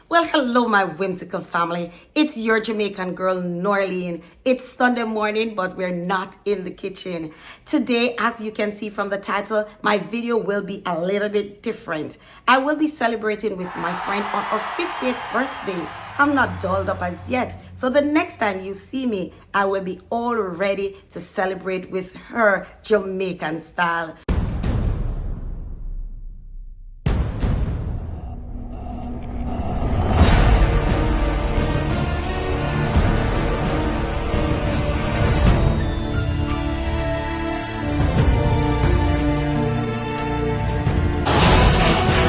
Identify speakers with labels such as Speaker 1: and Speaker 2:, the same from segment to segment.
Speaker 1: Well, hello, my whimsical family. It's your Jamaican girl, Norleen. It's Sunday morning, but we're not in the kitchen. Today, as you can see from the title, my video will be a little bit different. I will be celebrating with my friend on her 50th birthday. I'm not dolled up as yet, so the next time you see me, I will be all ready to celebrate with her Jamaican style.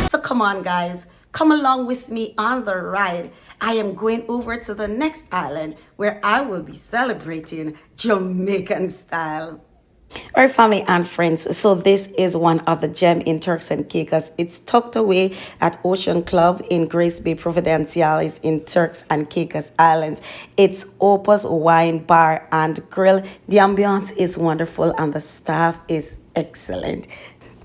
Speaker 1: So come on, guys, come along with me on the ride. I am going over to the next island where I will be celebrating Jamaican style. All right, family and friends, so this is one of the gem in Turks and Caicos. It's tucked away at Ocean Club in Grace Bay, Providenciales in Turks and Caicos Islands. It's Opus Wine Bar and Grill. The ambiance is wonderful and the staff is excellent.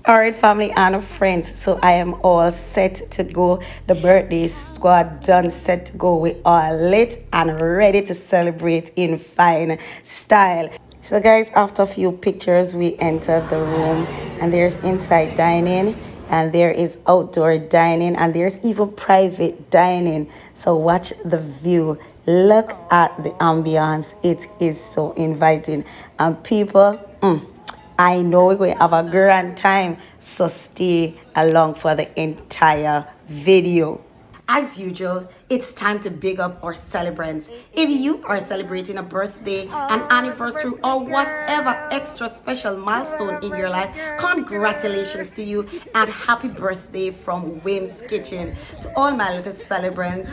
Speaker 1: All right, family and friends, so I am all set to go. The birthday squad done, set to go. We are lit and ready to celebrate in fine style. So guys, after a few pictures, we entered the room and there's inside dining and there is outdoor dining and there's even private dining. So watch the view. Look at the ambiance. It is so inviting. And people, I know we're going to have a grand time, so stay along for the entire video. As usual, it's time to big up our celebrants. If you are celebrating a birthday, an anniversary, or whatever extra special milestone in your life, congratulations to you and happy birthday from Wim's Kitchen. To all my little celebrants,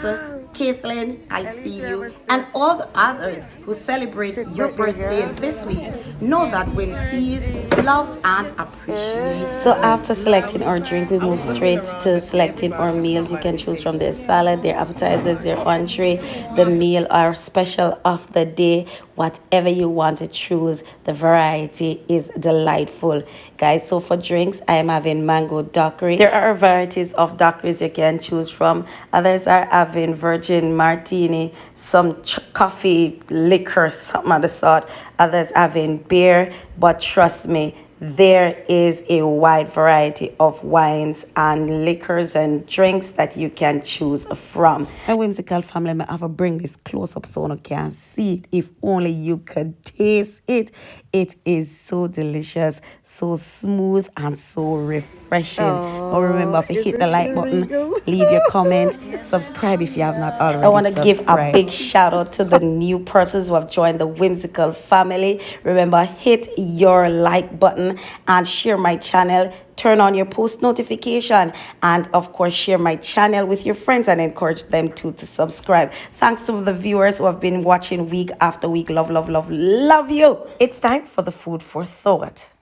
Speaker 1: Caitlin, I see you, and all the others who celebrate your birthday this week, know that Wim sees, love, and appreciate. So after selecting our drink, we move straight to selecting our meals. You can choose from their salad, their appetizers, their entree, the meal or special of the day. Whatever you want to choose, the variety is delightful, guys. So for drinks, I am having mango daiquiri. There are varieties of daiquiris you can choose from. Others are having virgin martini, some coffee, liquor, something of the sort. Others having beer, but trust me, there is a wide variety of wines and liquors and drinks that you can choose from. My whimsical family, I have to bring this close up so you can see it. If only you could taste it. It is so delicious, so smooth and so refreshing. Now remember to hit the like button, leave your comment, subscribe if you have not already. I want to give a big shout out to the new persons who have joined the whimsical family. Remember, hit your like button and share my channel. Turn on your post notification and of course share my channel with your friends and encourage them to subscribe. Thanks to the viewers who have been watching week after week. Love, love, love, love you. It's time for the food for thought.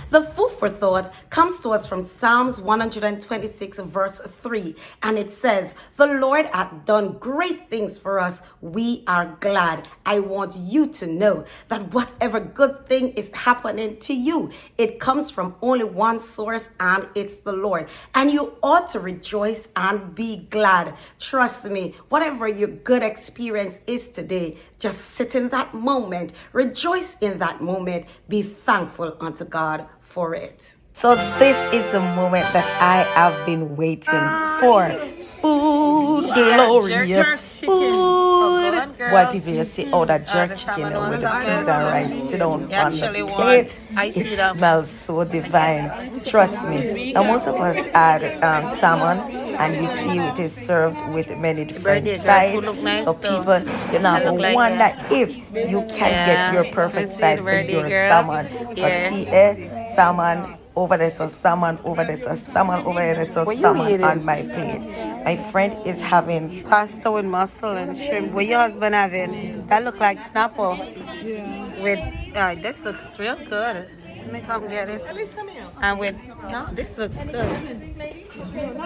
Speaker 1: The food for thought comes to us from Psalms 126 verse 3, and it says, "The Lord hath done great things for us. We are glad." I want you to know that whatever good thing is happening to you, it comes from only one source, and it's the Lord. And you ought to rejoice and be glad. Trust me, whatever your good experience is today, just sit in that moment, rejoice in that moment, be thankful unto God for it. So this is the moment that I have been waiting for. Food, glorious food. Why people you see all that jerk chicken with the peas and rice sit down on the plate. It smells so divine. Trust me. Now most of us add salmon, and you see it is served with many different sides. So people, you know, wonder if you can get your perfect side for your salmon. But see, salmon over there, so salmon over there, so salmon over there, so salmon on my plate. My friend is having pasta with mussel and shrimp. What your husband having? That look like snapple. Yeah. With this looks real good. Let me come get it. At least come here. And with this looks good.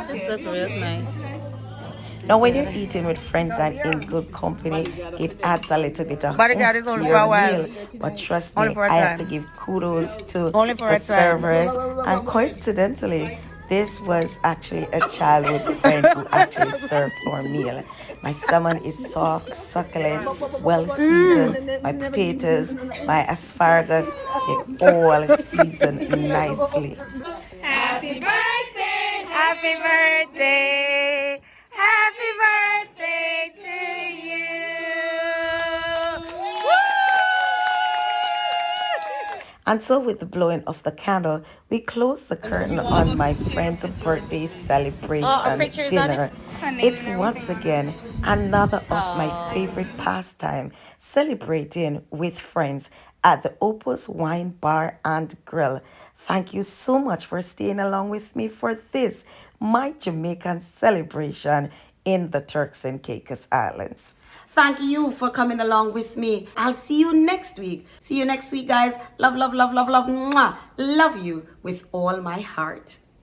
Speaker 1: This looks real nice. Now, when you're eating with friends and in good company, it adds a little bit of oomph to your meal. But trust me, I have to give kudos to the servers. And coincidentally, This was actually a childhood friend who actually served our meal. My salmon is soft, succulent, well seasoned. My potatoes, my asparagus, they all seasoned nicely.
Speaker 2: Happy birthday!
Speaker 1: Happy birthday! Happy birthday to you! And so, with the blowing of the candle, we close the curtain on my friend's birthday celebration dinner. It's once again another of my favorite pastime, celebrating with friends at the Opus Wine Bar and Grill. Thank you so much for staying along with me for this, my Jamaican celebration in the Turks and Caicos Islands. Thank you for coming along with me. I'll see you next week. See you next week, guys. Love, love, love, love, love. Mwah. Love you with all my heart.